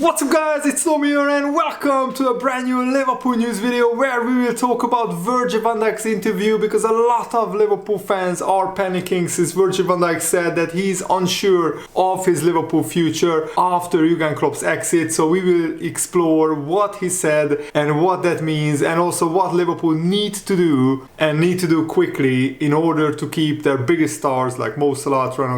What's up guys, it's Tom here and welcome to a brand new Liverpool news video where we will talk about Virgil van Dijk's interview, because a lot of Liverpool fans are panicking since Virgil van Dijk said that he's unsure of his Liverpool future after Jurgen Klopp's exit. So we will explore what he said and what that means, and also what Liverpool need to do and need to do quickly in order to keep their biggest stars like Mo Salah, Trent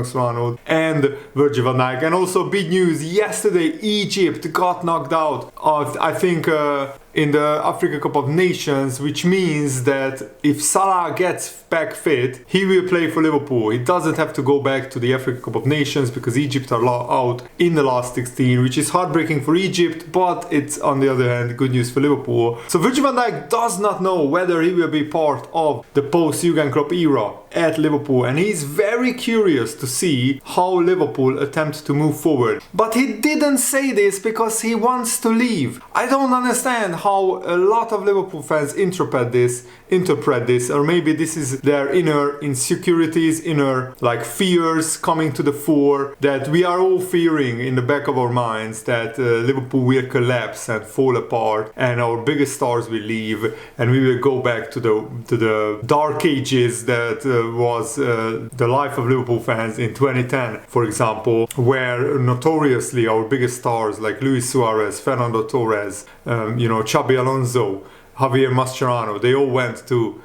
and Virgil van Dijk. And also big news, yesterday Egypt got knocked out of, I think, in the Africa Cup of Nations, which means that if Salah gets back fit, he will play for Liverpool. He doesn't have to go back to the Africa Cup of Nations because Egypt are out in the last 16, which is heartbreaking for Egypt, but it's on the other hand good news for Liverpool. So Virgil van Dijk does not know whether he will be part of the post-Jurgen Klopp era at Liverpool, and he's very curious to see how Liverpool attempt to move forward. But he didn't say this because he wants to leave. I don't understand how a lot of Liverpool fans interpret this, or maybe this is their inner insecurities, inner fears coming to the fore, that we are all fearing in the back of our minds that Liverpool will collapse and fall apart and our biggest stars will leave and we will go back to the dark ages that was the life of Liverpool fans in 2010, for example, where notoriously our biggest stars like Luis Suarez, Fernando Torres, Xabi Alonso, Javier Mascherano, they all went to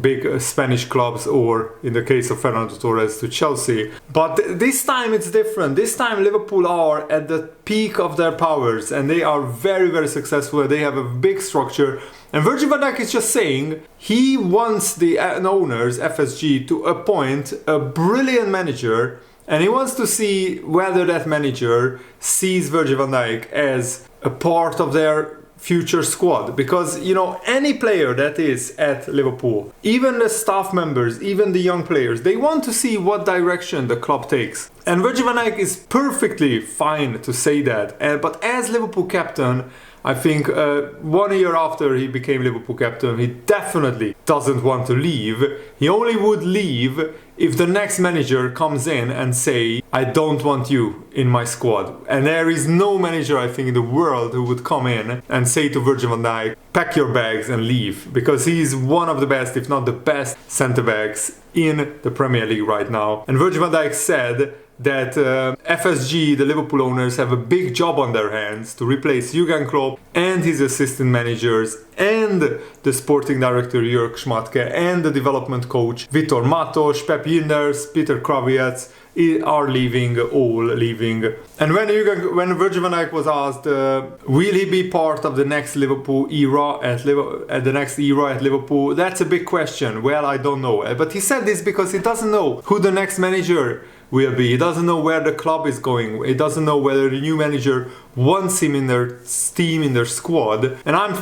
big Spanish clubs, or in the case of Fernando Torres, to Chelsea. But this time it's different. This time Liverpool are at the peak of their powers and they are very, very successful. They have a big structure. And Virgil van Dijk is just saying he wants the owners, FSG, to appoint a brilliant manager, and he wants to see whether that manager sees Virgil van Dijk as a part of their future squad. Because, any player that is at Liverpool, even the staff members, even the young players, they want to see what direction the club takes. And Virgil van Dijk is perfectly fine to say that. But as Liverpool captain, I think 1 year after he became Liverpool captain, he definitely doesn't want to leave. He only would leave if the next manager comes in and say, I don't want you in my squad. And there is no manager, I think, in the world who would come in and say to Virgil van Dijk, pack your bags and leave. Because he's one of the best, if not the best, centre-backs in the Premier League right now. And Virgil van Dijk said that FSG, the Liverpool owners, have a big job on their hands to replace Jurgen Klopp and his assistant managers and the sporting director Jörg Schmatke and the development coach Vitor Matos, Pep Yinders, Peter Krawiec are all leaving. And when Virgil van Dijk was asked, will he be part of the next Liverpool era at Liverpool? That's a big question. Well, I don't know. But he said this because he doesn't know who the next manager will be. He doesn't know where the club is going. He doesn't know whether the new manager wants him in their team, in their squad. And I'm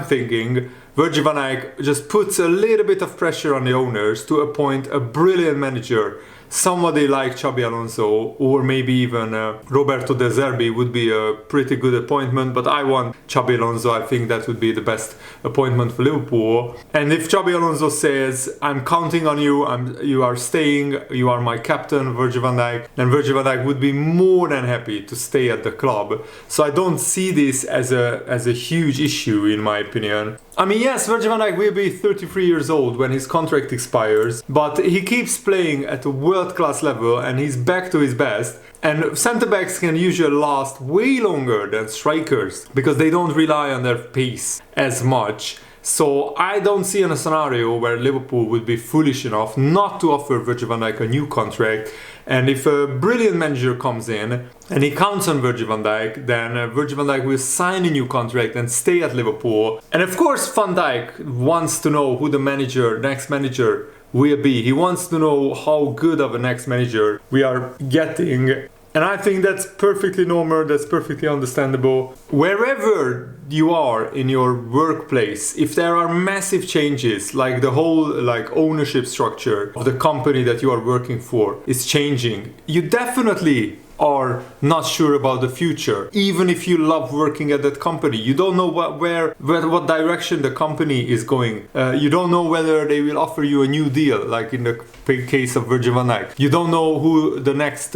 thinking Virgil van Dijk just puts a little bit of pressure on the owners to appoint a brilliant manager. Somebody like Xabi Alonso, or maybe even Roberto De Zerbi would be a pretty good appointment, but I want Xabi Alonso. I think that would be the best appointment for Liverpool. And if Xabi Alonso says, I'm counting on you, you are staying, you are my captain, Virgil van Dijk, then Virgil van Dijk would be more than happy to stay at the club. So I don't see this as a huge issue, in my opinion. I mean, yes, Virgil van Dijk will be 33 years old when his contract expires, but he keeps playing at a world-class level and he's back to his best. And centre-backs can usually last way longer than strikers because they don't rely on their pace as much. So I don't see a scenario where Liverpool would be foolish enough not to offer Virgil van Dijk a new contract. And if a brilliant manager comes in and he counts on Virgil van Dijk, then Virgil van Dijk will sign a new contract and stay at Liverpool. And of course Van Dijk wants to know who the next manager will be. He wants to know how good of a next manager we are getting. And I think that's perfectly normal, that's perfectly understandable. Wherever you are in your workplace, if there are massive changes, like the whole ownership structure of the company that you are working for is changing, you definitely are not sure about the future. Even if you love working at that company, you don't know what direction the company is going. You don't know whether they will offer you a new deal, like in the case of Virgil van Dijk. You don't know who the next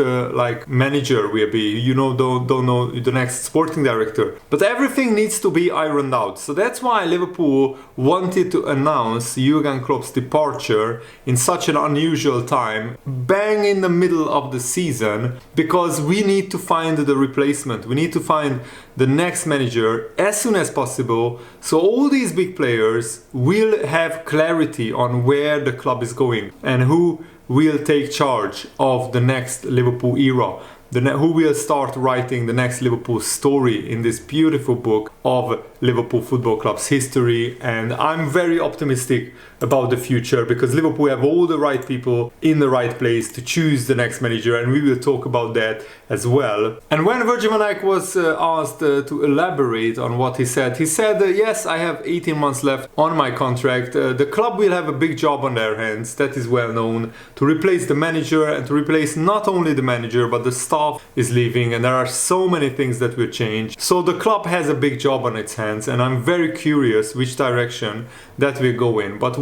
manager will be. You don't know the next sporting director. But everything needs to be ironed out. So that's why Liverpool wanted to announce Jurgen Klopp's departure in such an unusual time, bang in the middle of the season, because we need to find the replacement. We need to find the next manager as soon as possible, so all these big players will have clarity on where the club is going and who will take charge of the next Liverpool era. Who will start writing the next Liverpool story in this beautiful book of Liverpool Football Club's history. And I'm very optimistic about the future, because Liverpool have all the right people in the right place to choose the next manager, and we will talk about that as well. And when Virgil van Dijk was asked to elaborate on what he said, yes, I have 18 months left on my contract. The club will have a big job on their hands, that is well known, to replace the manager, and to replace not only the manager but the staff is leaving, and there are so many things that will change. So the club has a big job on its hands, and I'm very curious which direction that will go in. But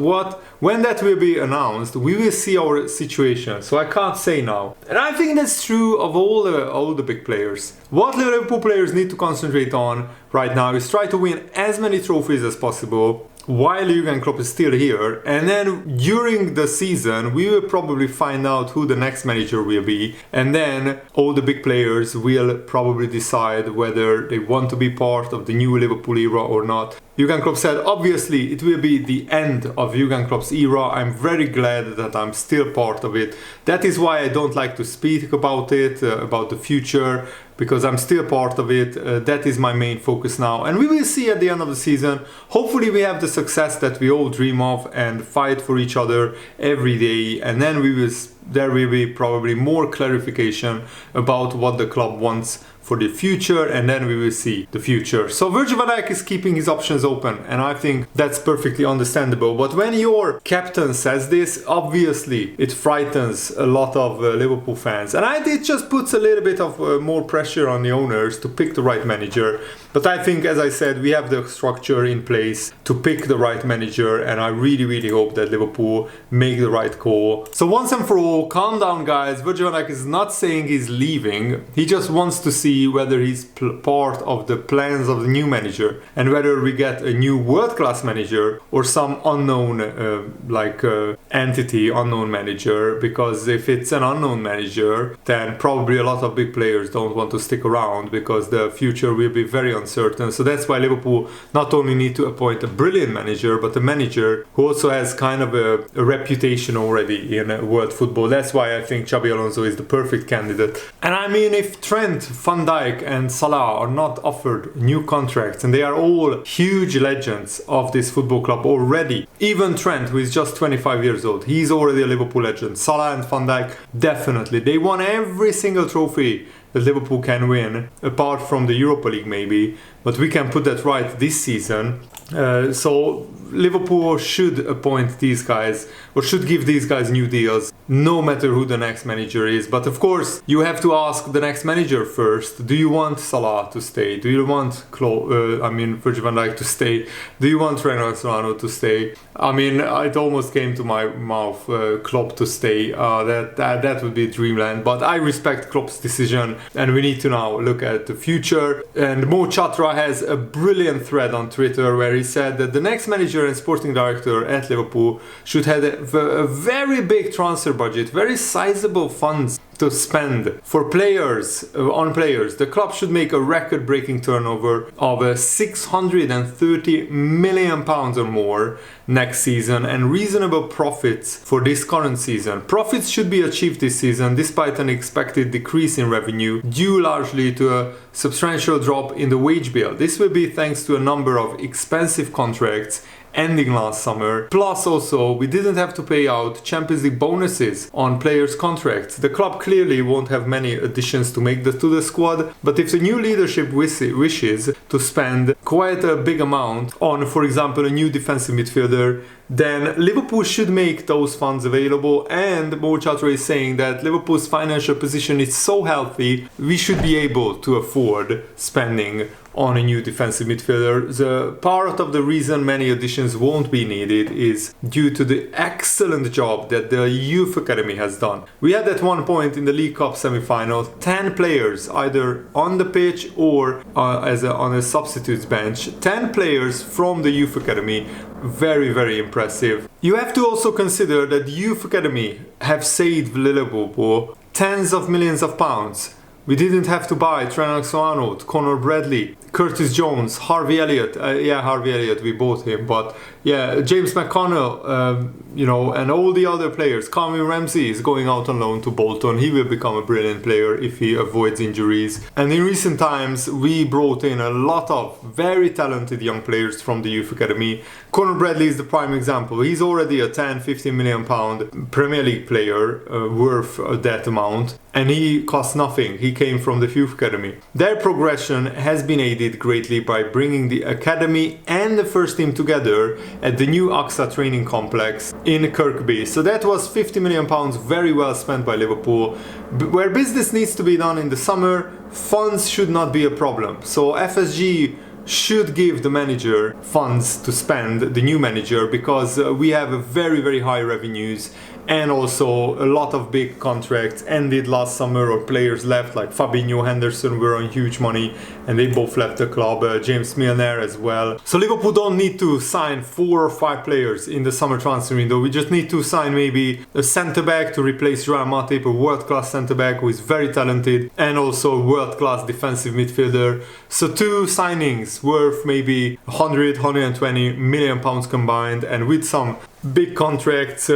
when that will be announced, we will see our situation. So I can't say now. And I think that's true of all the big players. What Liverpool players need to concentrate on right now is try to win as many trophies as possible while Jurgen Klopp is still here, and then during the season we will probably find out who the next manager will be, and then all the big players will probably decide whether they want to be part of the new Liverpool era or not. Jurgen Klopp said, obviously it will be the end of Jurgen Klopp's era. I'm very glad that I'm still part of it. That is why I don't like to speak about it, about the future, because I'm still part of it. That is my main focus now. And we will see at the end of the season. Hopefully we have the success that we all dream of and fight for each other every day. And then there will be probably more clarification about what the club wants for the future, and then we will see the future. So Virgil van Dijk is keeping his options open, and I think that's perfectly understandable. But when your captain says this, obviously it frightens a lot of Liverpool fans, and it just puts a little bit of more pressure on the owners to pick the right manager. But I think, as I said, we have the structure in place to pick the right manager, and I really, really hope that Liverpool make the right call. So once and for all, calm down, guys. Virgil van Dijk is not saying he's leaving. He just wants to see whether he's part of the plans of the new manager, and whether we get a new world-class manager or some unknown unknown manager. Because if it's an unknown manager, then probably a lot of big players don't want to stick around, because the future will be very uncertain. So that's why Liverpool not only need to appoint a brilliant manager, but a manager who also has kind of a reputation already in world football. That's why I think Xabi Alonso is the perfect candidate. And I mean, if Trent, Van Dijk and Salah are not offered new contracts, and they are all huge legends of this football club already, even Trent, who is just 25 years old, he's already a Liverpool legend. Salah and Van Dijk, definitely. They won every single trophy that Liverpool can win, apart from the Europa League maybe, but we can put that right this season. So Liverpool should appoint these guys, or should give these guys new deals, no matter who the next manager is. But of course, you have to ask the next manager first. Do you want Salah to stay? Do you want Virgil van Dijk to stay? Do you want Trent Alexander to stay? I mean, it almost came to my mouth, Klopp to stay. That would be dreamland. But I respect Klopp's decision, and we need to now look at the future. And Mo Chatra has a brilliant thread on Twitter where he said that the next manager and sporting director at Liverpool should have a very big transfer budget, very sizable funds to spend for players, on players. The club should make a record-breaking turnover of 630 million pounds or more next season, and reasonable profits for this current season. Profits should be achieved this season despite an expected decrease in revenue, due largely to a substantial drop in the wage bill. This will be thanks to a number of expensive contracts ending last summer. Plus also, we didn't have to pay out Champions League bonuses on players' contracts. The club clearly won't have many additions to make to the squad, but if the new leadership wishes to spend quite a big amount on, for example, a new defensive midfielder, then Liverpool should make those funds available. And Mo Chatra is saying that Liverpool's financial position is so healthy, we should be able to afford spending on a new defensive midfielder. The part of the reason many additions won't be needed is due to the excellent job that the youth academy has done. We had at one point in the League Cup semi-final 10 players either on the pitch or on a substitutes bench. 10 players from the youth academy. Very, very impressive. You have to also consider that the youth academy have saved Liverpool tens of millions of pounds. We didn't have to buy Trent Alexander-Arnold, Conor Bradley, Curtis Jones, Harvey Elliott. Harvey Elliott, we bought him, but yeah, James McConnell, and all the other players. Calvin Ramsey is going out on loan to Bolton. He will become a brilliant player if he avoids injuries. And in recent times, we brought in a lot of very talented young players from the youth academy. Conor Bradley is the prime example. He's already a 10-15 million pound Premier League player worth that amount, and he costs nothing. He came from the youth academy. Their progression has been aided greatly by bringing the academy and the first team together at the new AXA training complex in Kirkby. So that was 50 million pounds very well spent by Liverpool. Where business needs to be done in the summer, funds should not be a problem. So FSG should give the manager funds to spend, the new manager, because we have a very, very high revenues, and also a lot of big contracts ended last summer, or players left, like Fabinho, Henderson were on huge money and they both left the club, James Milner as well. So Liverpool don't need to sign 4 or 5 players in the summer transfer window. We just need to sign maybe a centre-back to replace Joel Matip, a world-class centre-back who is very talented, and also a world-class defensive midfielder. So 2 signings worth maybe 100-120 million pounds combined, and with some big contracts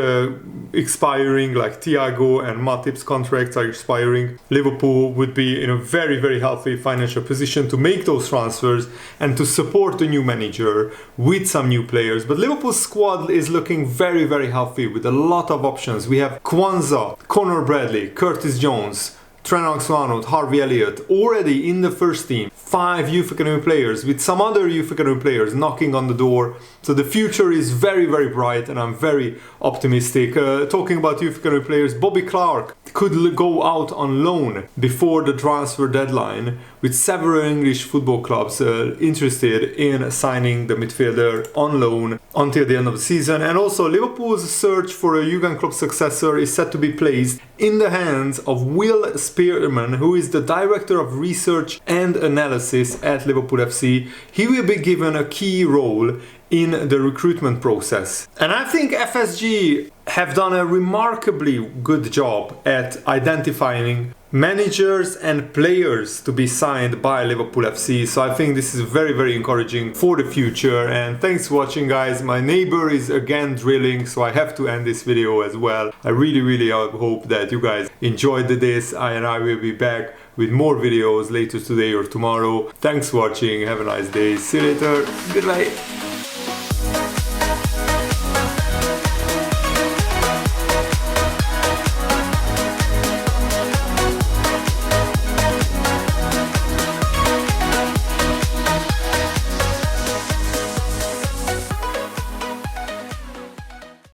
expiring, like Thiago and Matip's contracts are expiring, Liverpool would be in a very, very healthy financial position to make those transfers and to support the new manager with some new players. But Liverpool's squad is looking very, very healthy with a lot of options. We have Kwanzaa, Conor Bradley, Curtis Jones, Trent Alexander-Arnold, Harvey Elliott already in the first team. 5 youth academy players with some other youth academy players knocking on the door. So the future is very, very bright, and I'm very optimistic. Talking about youth academy players, Bobby Clark could go out on loan before the transfer deadline, with several English football clubs interested in signing the midfielder on loan until the end of the season. And also Liverpool's search for a Jurgen Klopp successor is set to be placed in the hands of Will Spearman, who is the Director of Research and Analysis at Liverpool FC. He will be given a key role in the recruitment process. And I think FSG have done a remarkably good job at identifying managers and players to be signed by Liverpool FC. So I think this is very, very encouraging for the future. And thanks for watching, guys. My neighbor is again drilling, so I have to end this video as well. I really, really hope that you guys enjoyed this, and I will be back with more videos later today or tomorrow. Thanks for watching. Have a nice day. See you later. Goodbye.